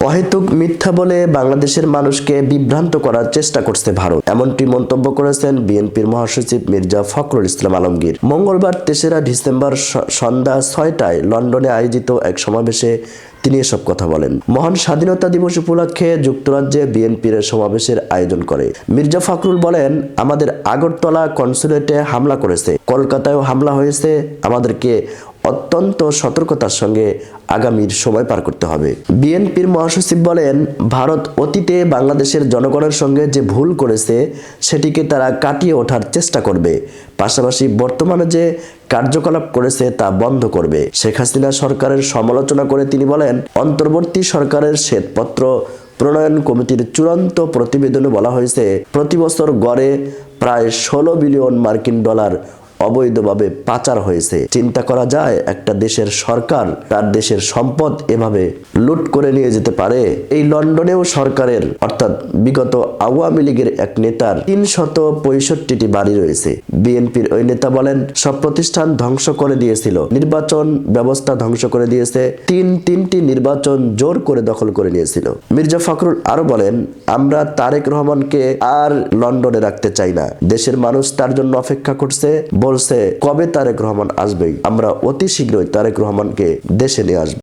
অহেতুক মিথ্যা বলে বাংলাদেশের মানুষকে বিভ্রান্ত করার চেষ্টা করছে ভারত, এমনটি মন্তব্য করেছেন বিএনপির মহাসচিব মির্জা ফখরুল ইসলাম আলমগীর। মঙ্গলবার ৩রা ডিসেম্বর সন্ধ্যা ৬টায় লন্ডনে আয়োজিত এক সমাবেশে তিনি এসব কথা বলেন। মহান স্বাধীনতা দিবস উপলক্ষে যুক্তরাজ্যে বিএনপির সমাবেশের আয়োজন করে। মির্জা ফখরুল বলেন, আমাদের আগরতলা কনসুলেটে হামলা করেছে, কলকাতায়ও হামলা হয়েছে। আমাদেরকে অত্যন্ত সতর্কতার সঙ্গে আগামীর সময় পার করতে হবে। বিএনপির মহাসচিব বলেন, ভারত অতীতে বাংলাদেশের জনগণের সঙ্গে যে ভুল করেছে সেটিকে তারা কাটিয়ে ওঠার চেষ্টা করবে, পাশাপাশি বর্তমানে যে কার্যকলাপ করেছে তা বন্ধ করবে। শেখ হাসিনা সরকারের সমালোচনা করে তিনি বলেন, অন্তর্বর্তী সরকারের শ্বেতপত্র প্রণয়ন কমিটির চূড়ান্ত প্রতিবেদনে বলা হয়েছে, প্রতি বছর গড়ে প্রায় 16 বিলিয়ন মার্কিন ডলার অবৈধভাবে পাচার হয়েছে। চিন্তা করা যায় একটা দেশের সরকার তার দেশের সম্পদ এভাবে লুট করে নিয়ে যেতে পারে। এই লন্ডনেও সরকারের অর্থাৎ বিগত আওয়ামী লীগের এক নেতার ৩৬৫টি বাড়ি রয়েছে। বিএনপির ওই নেতা বলেন, সব প্রতিষ্ঠান ধ্বংস করে দিয়েছিল, নির্বাচন ব্যবস্থা ধ্বংস করে দিয়েছে, তিনটি নির্বাচন জোর করে দখল করে নিয়েছিল। মির্জা ফখরুল আরো বলেন, আমরা তারেক রহমানকে আর লন্ডনে রাখতে চাই না। দেশের মানুষ তার জন্য অপেক্ষা করছে, বলছে কবে তারেক রহমান আসবে। আমরা অতি শীঘ্রই তারেক রহমানকে দেশে নিয়ে আসবো।